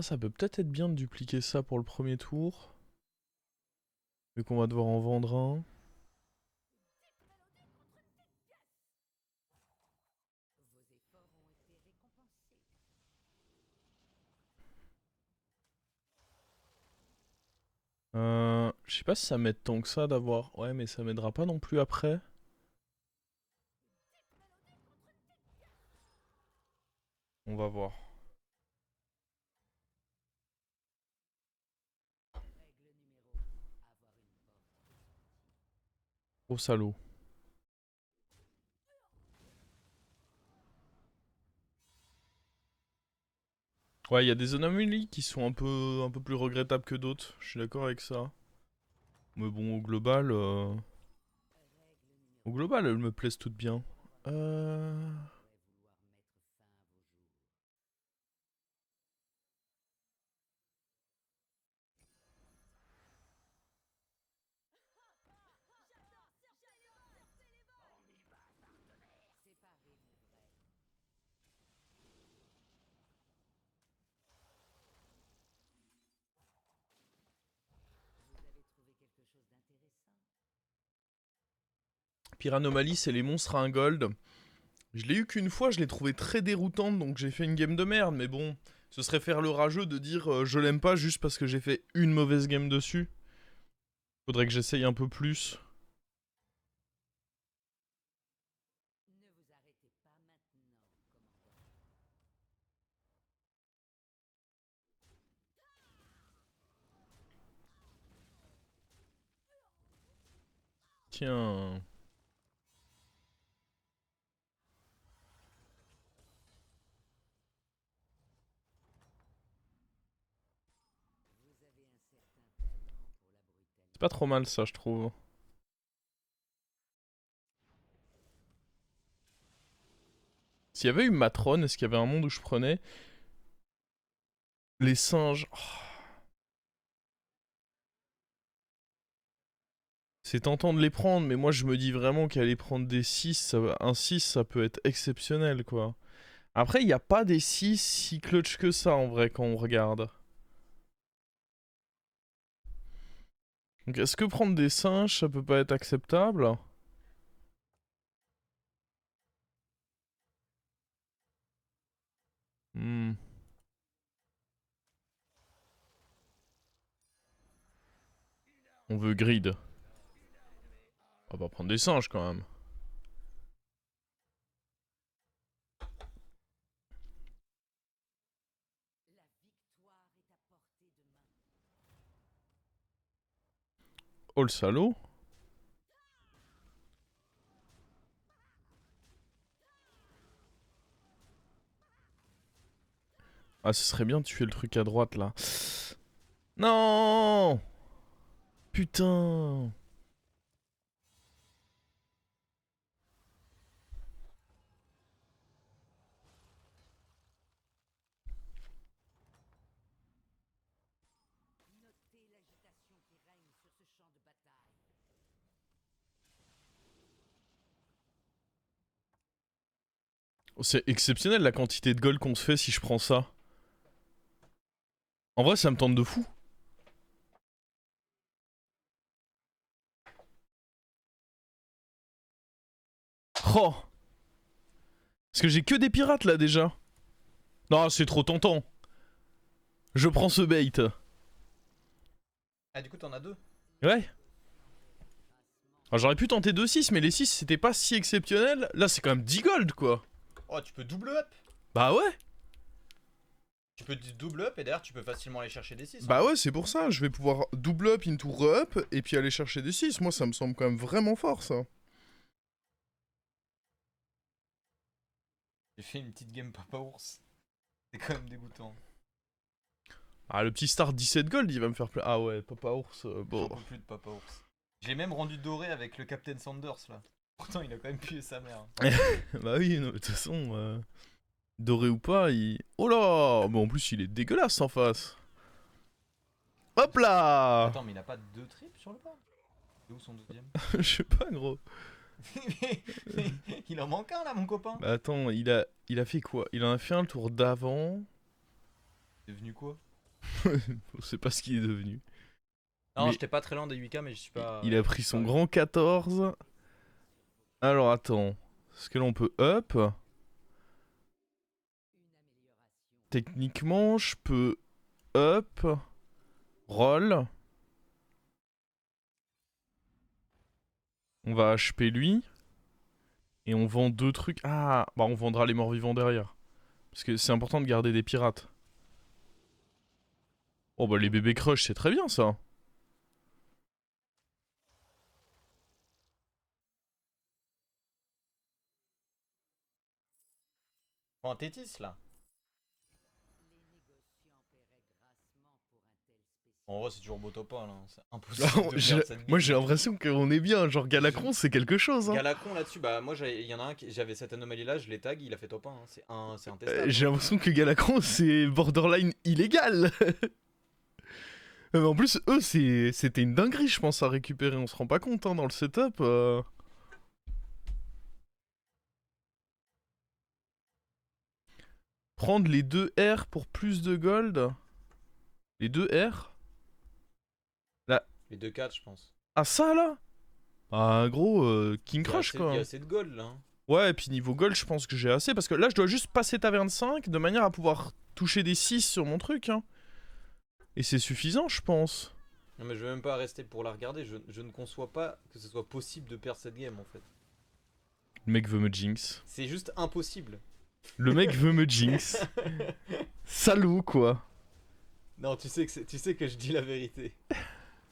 Ah, ça peut peut-être être bien de dupliquer ça pour le premier tour. Vu qu'on va devoir en vendre un. Je sais pas si ça m'aide tant que ça d'avoir... Ouais, mais ça m'aidera pas non plus après. On va voir. Gros salaud. Ouais, il y a des anomalies qui sont un peu plus regrettables que d'autres. Je suis d'accord avec ça. Mais bon, au global, elles me plaisent toutes bien. Euh... Pire anomalie, c'est les monstres à un gold. Je l'ai eu qu'une fois, je l'ai trouvé très déroutante, donc j'ai fait une game de merde. Mais bon, ce serait faire le rageux de dire je l'aime pas juste parce que j'ai fait une mauvaise game dessus. Faudrait que j'essaye un peu plus. Tiens. C'est pas trop mal ça, je trouve. S'il y avait eu Matron, est-ce qu'il y avait un monde où je prenais les singes? Oh, c'est tentant de les prendre, mais moi je me dis vraiment qu'aller prendre des 6, un 6 ça peut être exceptionnel quoi. Après, il n'y a pas des 6 si clutch que ça en vrai quand on regarde. Donc est-ce que prendre des singes ça peut pas être acceptable? Hmm. On veut grid. On va pas prendre des singes quand même. Oh le salaud. Ah, ce serait bien de tuer le truc à droite là. Non. Putain. C'est exceptionnel la quantité de gold qu'on se fait si je prends ça. En vrai, ça me tente de fou. Oh. Parce que j'ai que des pirates là déjà. Non, c'est trop tentant. Je prends ce bait. Ah, du coup, t'en as deux. Ouais. Alors, j'aurais pu tenter 2-6, mais les 6 c'était pas si exceptionnel. Là, c'est quand même 10 gold quoi. Oh, tu peux double up. Bah ouais. Tu peux double up et derrière, tu peux facilement aller chercher des 6. Bah ouais, c'est pour ça. Je vais pouvoir double up into re-up et puis aller chercher des 6. Moi, ça me semble quand même vraiment fort ça. J'ai fait une petite game Papa Ours. C'est quand même dégoûtant. Ah, le petit star 17 gold, il va me faire plaisir. Ah ouais, Papa Ours, bon. J'en peux plus de Papa Ours. Je l'ai même rendu doré avec le Captain Sanders là. Pourtant, il a quand même pué sa mère. Bah oui, non, de toute façon, doré ou pas, il... Oh là. Bon, en plus, il est dégueulasse en face. Hop là. Attends, mais il a pas deux tripes sur le pas. C'est où son deuxième? Je sais pas, gros. Il en manque un là, mon copain. Bah attends, il a fait quoi? Il en a fait un le tour d'avant. C'est devenu quoi? On sait pas ce qu'il est devenu. Non, Mais j'étais pas très loin des 8K, mais je suis pas. il a pris son pas- grand 14. Alors attends. Est-ce que là on peut up? Techniquement, je peux up, roll. On va HP lui. Et on vend 2 trucs. Ah, bah on vendra les morts vivants derrière. Parce que c'est important de garder des pirates. Oh bah les bébés crush, c'est très bien ça. Prends un Tétis là. En vrai, c'est toujours beau top 1 là. C'est impossible de perdre cette Moi game. j'ai l'impression qu'on est bien. Genre Galacron, c'est quelque chose. Hein. Galacron là-dessus, bah moi il y en a un, j'avais cette anomalie là, je l'ai tag, il a fait top 1. Hein. C'est intestable. J'ai l'impression que Galacron, c'est borderline illégal. Mais en plus, eux, c'était une dinguerie, je pense, à récupérer. On se rend pas compte hein, dans le setup. Prendre les 2 R pour plus de gold. Les 2 R. Là. Les 2-4, je pense. Ah, ça là. Ah, gros, King Crush quoi. Il y a assez de gold là. Hein. Ouais, et puis niveau gold, je pense que j'ai assez. Parce que là, je dois juste passer taverne 5 de manière à pouvoir toucher des 6 sur mon truc. Hein. Et c'est suffisant, je pense. Non, mais je vais même pas rester pour la regarder. Je ne conçois pas que ce soit possible de perdre cette game en fait. Le mec veut me jinx. C'est juste impossible. Le mec veut me jinx. Salaud, quoi. Non, tu sais que je dis la vérité.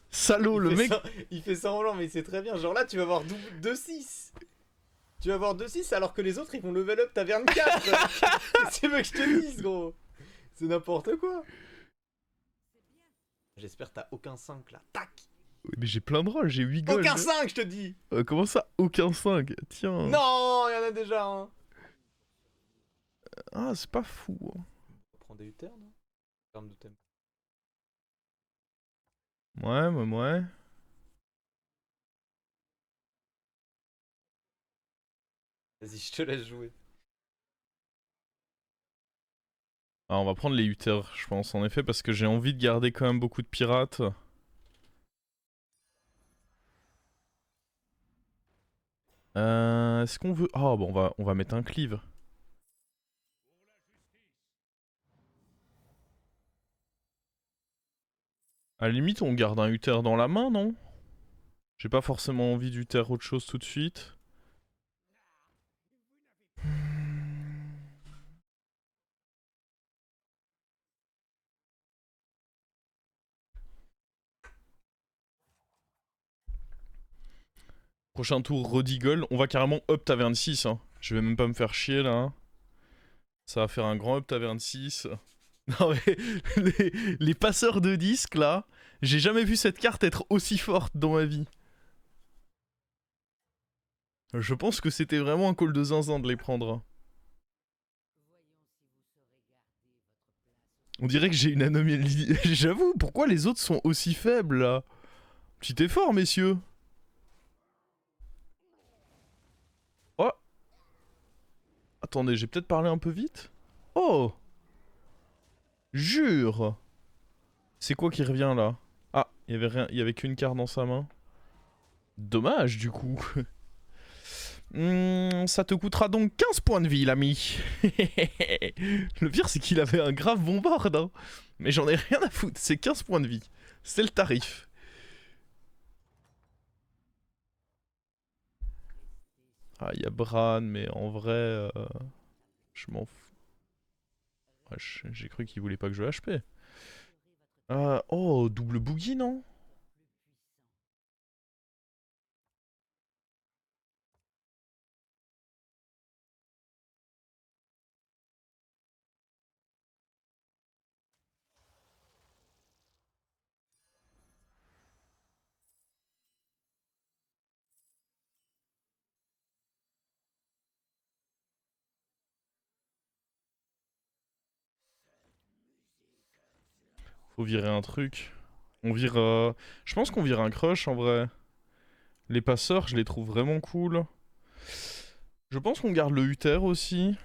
Salaud, le mec. Il fait semblant, mais c'est très bien. Genre là, tu vas avoir 2-6. Tu vas avoir 2-6 alors que les autres ils vont level up taverne 4. Qu'est-ce que tu veux que je te dise, gros? C'est n'importe quoi. J'espère que t'as aucun 5 là. Tac. Mais j'ai plein de rolls, j'ai 8 gold. Aucun 5, je te dis. Comment ça, aucun 5? Tiens. Non, il y en a déjà un. Ah, c'est pas fou. Hein. On prend des UTR, non? En termes de thème. Ouais. Vas-y, je te laisse jouer. Ah, on va prendre les Uther, je pense, en effet, parce que j'ai envie de garder quand même beaucoup de pirates. Est-ce qu'on veut... Ah, bon, on va mettre un cleave. À la limite, on garde un Uther dans la main, non? J'ai pas forcément envie d'Uther autre chose tout de suite. Prochain tour, Rodigle. On va carrément up taverne 6. Hein. Je vais même pas me faire chier là. Hein. Ça va faire un grand up taverne 6. Non mais les passeurs de disques là, j'ai jamais vu cette carte être aussi forte dans ma vie. Je pense que c'était vraiment un call de zinzin de les prendre. On dirait que j'ai une anomalie. J'avoue, pourquoi les autres sont aussi faibles là? Petit effort, messieurs. Oh. Attendez, j'ai peut-être parlé un peu vite. Oh. Jure. C'est quoi qui revient là? Ah, il y avait rien, il y avait qu'une carte dans sa main. Dommage du coup. Ça te coûtera donc 15 points de vie, l'ami. Le pire, c'est qu'il avait un grave bon board. Hein. Mais j'en ai rien à foutre, c'est 15 points de vie. C'est le tarif. Ah, il y a Bran, mais en vrai, je m'en fous. Ouais, j'ai cru qu'il voulait pas que je HP. Oh, double boogie, non? Faut virer un truc. On vire... Je pense qu'on vire un crush, en vrai. Les passeurs, je les trouve vraiment cool. Je pense qu'on garde le Uther aussi.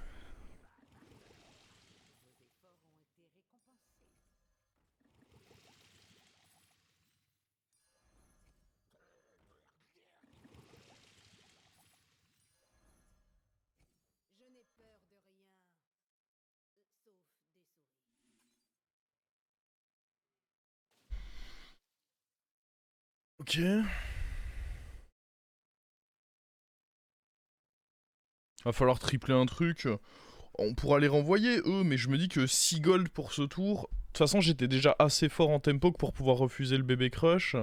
Ok. Va falloir tripler un truc. On pourra les renvoyer, eux, mais je me dis que 6 gold pour ce tour... De toute façon, j'étais déjà assez fort en tempo pour pouvoir refuser le bébé crush.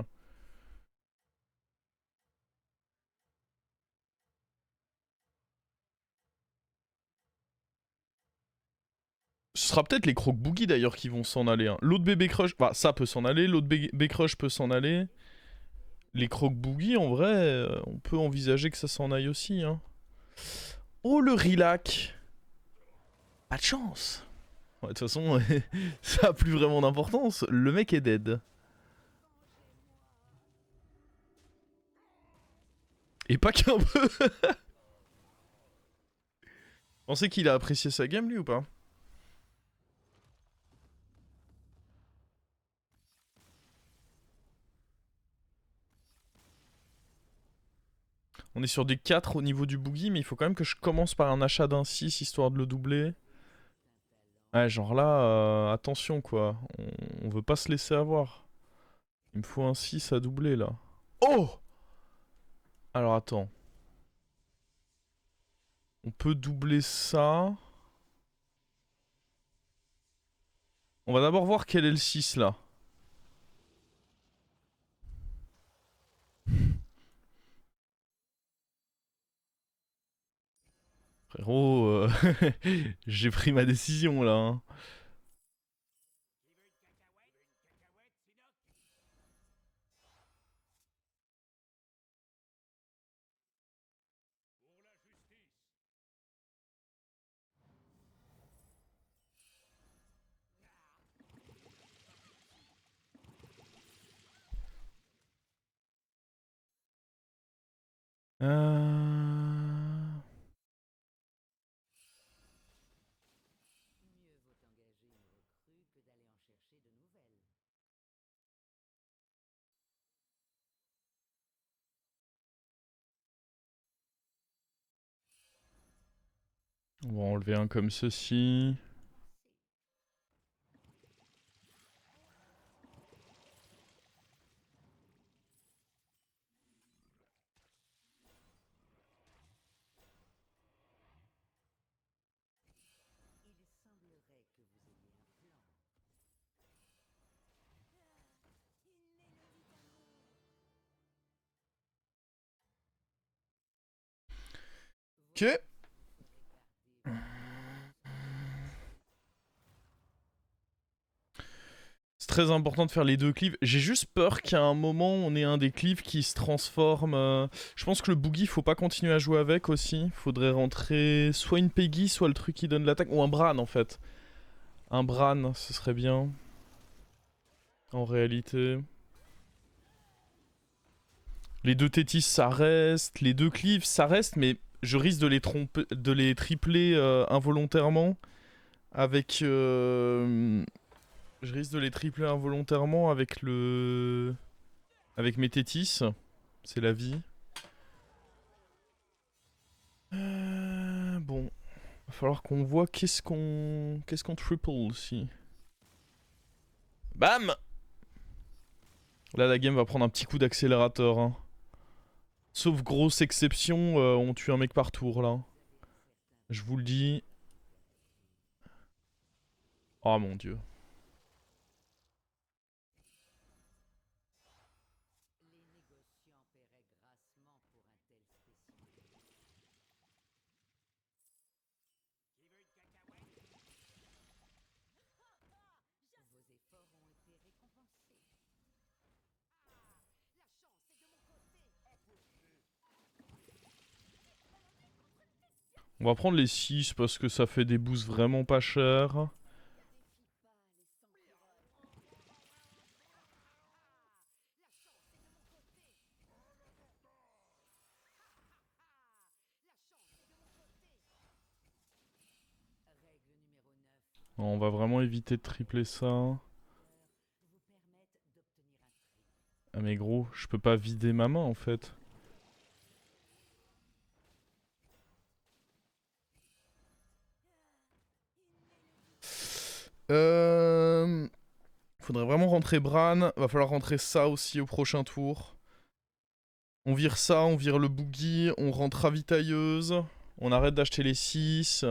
Ce sera peut-être les croque boogie d'ailleurs qui vont s'en aller. Hein. L'autre bébé crush... Enfin, ça peut s'en aller, l'autre bébé crush peut s'en aller. Les croque boogie, en vrai, on peut envisager que ça s'en aille aussi. Hein. Oh, le Rilac. Pas de chance. Ouais, de toute façon, ça a plus vraiment d'importance. Le mec est dead. Et pas qu'un peu. Pensez qu'il a apprécié sa game, lui, ou pas? On est sur des 4 au niveau du boogie, mais il faut quand même que je commence par un achat d'un 6, histoire de le doubler. Ouais, genre là, attention, quoi. On veut pas se laisser avoir. Il me faut un 6 à doubler, là. Oh! Alors, attends. On peut doubler ça. On va d'abord voir quel est le 6, là. Frérot, j'ai pris ma décision, là. Hein. Euh... On va enlever un comme ceci. Ok. C'est très important de faire les deux cleaves. J'ai juste peur qu'à un moment, on ait un des cleaves qui se transforme. Je pense que le boogie, faut pas continuer à jouer avec aussi. Faudrait rentrer soit une Peggy, soit le truc qui donne l'attaque. Ou un Bran, en fait. Un Bran, ce serait bien. En réalité. Les deux Tétis, ça reste. Les deux cleaves, ça reste. Mais je risque de les, de les tripler involontairement. Avec... Je risque de les tripler involontairement avec le... Avec mes Tétis. C'est la vie. Bon. Va falloir qu'on voit qu'est-ce qu'on triple aussi. Bam! Là, la game va prendre un petit coup d'accélérateur. Hein. Sauf grosse exception, on tue un mec par tour, là. Je vous le dis. Oh mon dieu. On va prendre les 6 parce que ça fait des boosts vraiment pas chers. On va vraiment éviter de tripler ça. Ah mais gros, je peux pas vider ma main en fait. Faudrait vraiment rentrer Bran. Va falloir rentrer ça aussi au prochain tour. On vire ça, on vire le boogie, on rentre ravitailleuse. On arrête d'acheter les 6.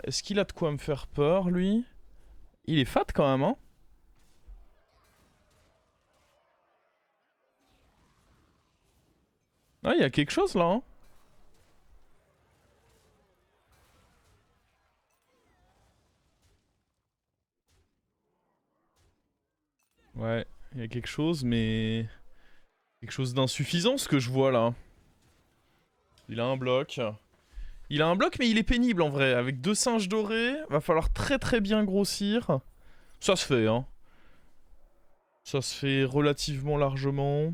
Est-ce qu'il a de quoi me faire peur, lui? Il est fat quand même, hein? Ah, il y a quelque chose là, hein? Ouais, il y a quelque chose, mais... Quelque chose d'insuffisant, ce que je vois là. Il a un bloc. Il a un bloc, mais il est pénible en vrai. Avec 2 singes dorés, va falloir très très bien grossir. Ça se fait, hein. Ça se fait relativement largement.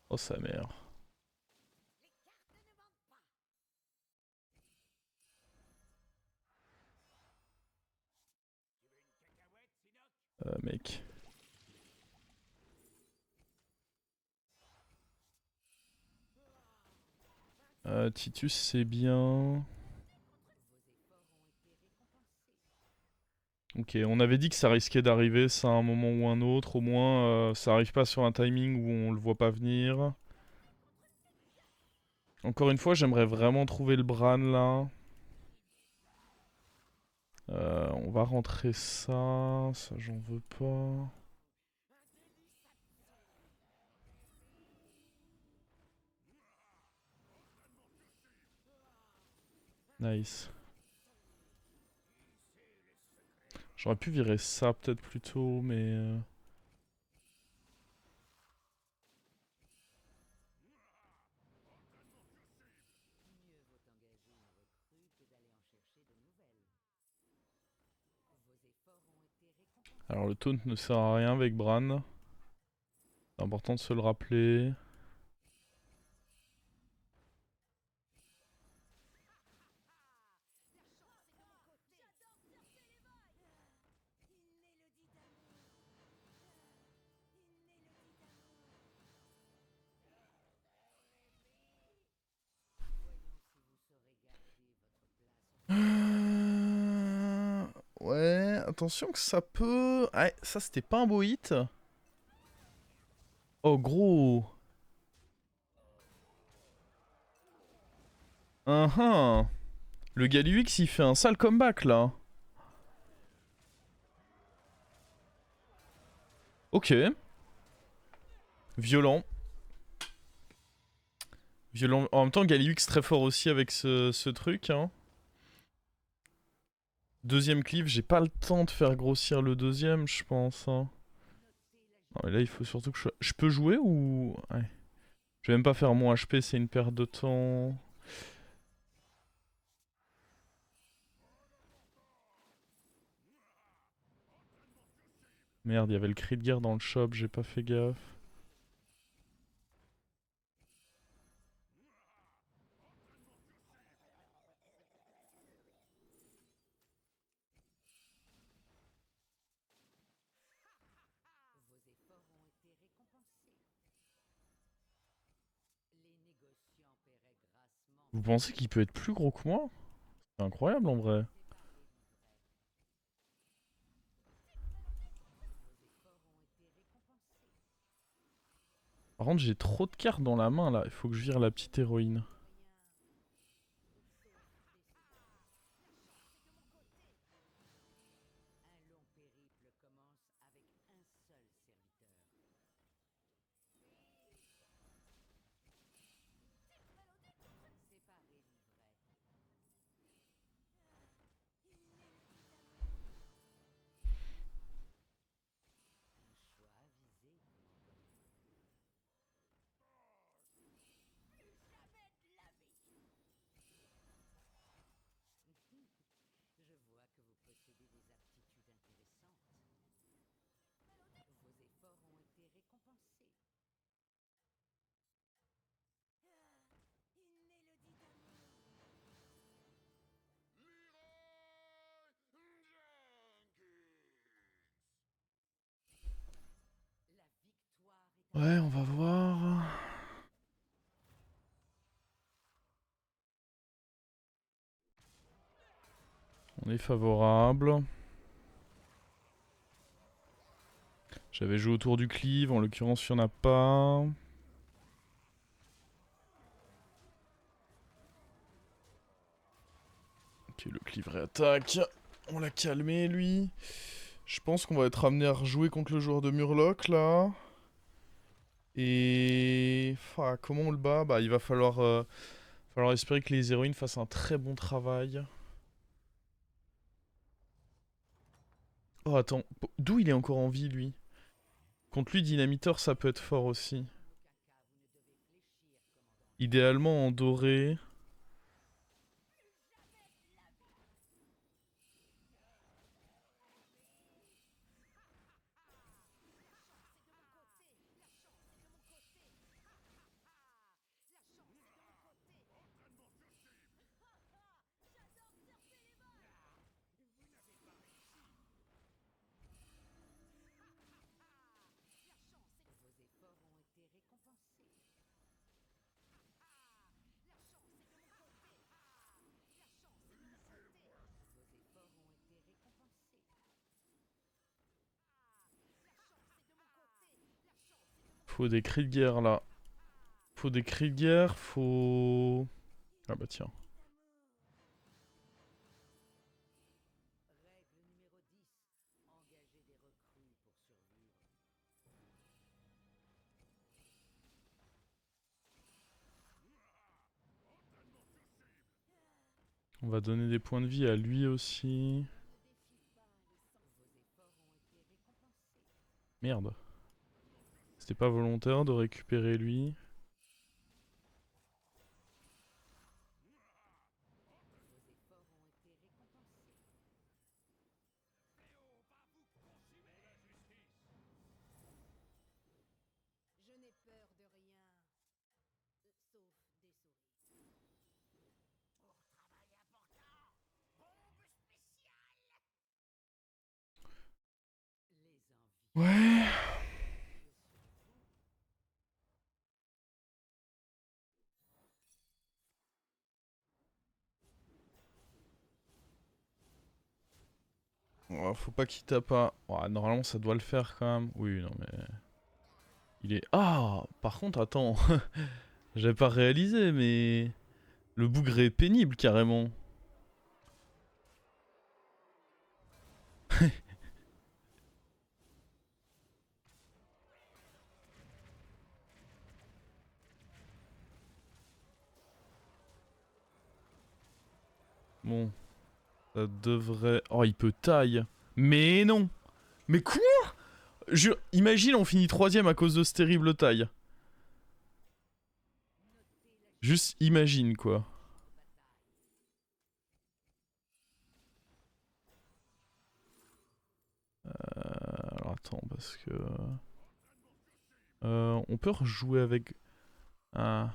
Oh sa mère. Mec. Titus c'est bien. Ok, on avait dit que ça risquait d'arriver ça à un moment ou un autre. Au moins, ça arrive pas sur un timing où on le voit pas venir. Encore une fois, j'aimerais vraiment trouver le Bran là. On va rentrer ça. Ça, j'en veux pas. Nice. J'aurais pu virer ça peut-être plus tôt, mais... Alors le taunt ne sert à rien avec Bran. C'est important de se le rappeler. Ouais, attention que ça peut... Ah, ça c'était pas un beau hit. Oh gros. Le Galux il fait un sale comeback là. Ok. Violent. Violent. En même temps, Galux très fort aussi avec ce truc. Hein. Deuxième cleave, j'ai pas le temps de faire grossir le deuxième, je pense. Hein. Non, mais là, il faut surtout que je peux jouer ou... Ouais. Je vais même pas faire mon HP, c'est une perte de temps. Merde, il y avait le cri de guerre dans le shop, j'ai pas fait gaffe. Vous pensez qu'il peut être plus gros que moi? C'est incroyable en vrai. Par contre, j'ai trop de cartes dans la main là, il faut que je vire la petite héroïne. Ouais, on va voir. On est favorable. J'avais joué autour du cleave, en l'occurrence il n'y en a pas. Ok, le cleave réattaque. On l'a calmé lui. Je pense qu'on va être amené à rejouer contre le joueur de Murloc là. Et... Enfin, comment on le bat? Bah il va falloir espérer que les héroïnes fassent un très bon travail. Oh attends, d'où il est encore en vie lui? Contre lui, Dynamiteur ça peut être fort aussi. Idéalement en doré. Faut des cris de guerre là. Faut des cris de guerre, faut... Ah bah tiens. On va donner des points de vie à lui aussi. Merde. C'était pas volontaire de récupérer lui. Ouais. Oh, faut pas qu'il tape à... Oh, normalement ça doit le faire quand même. Oui, non mais... Il est... Ah, par contre, attends. J'avais pas réalisé, mais... Le bougre est pénible carrément. Bon. Ça devrait... Oh, il peut taille. Mais non. Mais quoi? Imagine on finit troisième à cause de ce terrible taille. Juste imagine quoi. Alors attends parce que... on peut rejouer avec... Ah...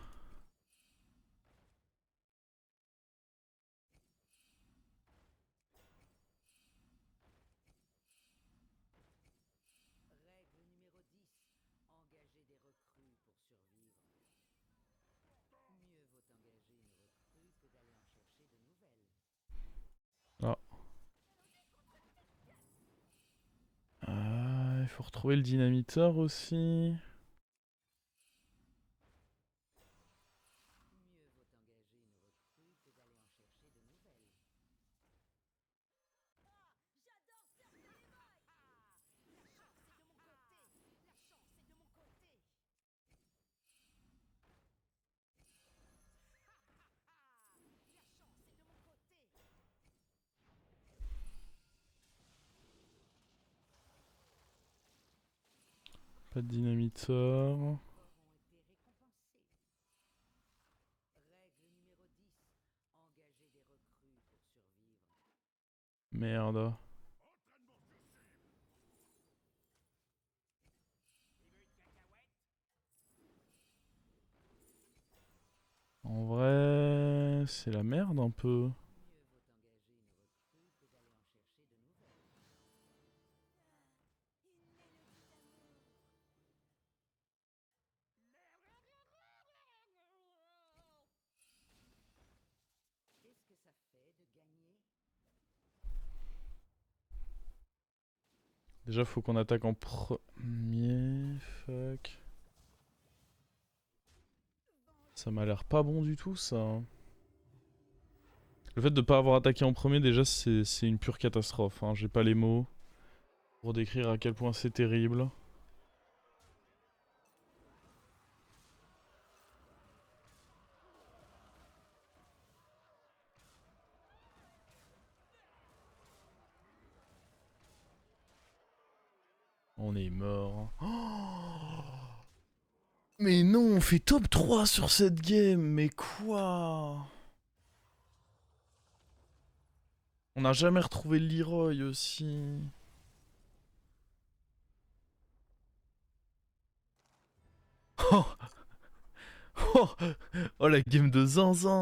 Ah. Il faut retrouver le dynamiteur aussi. Pas de dynamiteur. Merde. En vrai, c'est la merde un peu. Déjà, faut qu'on attaque en premier. Fuck. Ça m'a l'air pas bon du tout, ça. Le fait de pas avoir attaqué en premier, déjà, c'est une pure catastrophe. Hein. J'ai pas les mots pour décrire à quel point c'est terrible. On est mort. Oh, mais non, on fait top 3 sur cette game. Mais quoi? On n'a jamais retrouvé le Leroy aussi. Oh, oh, oh la game de zinzin.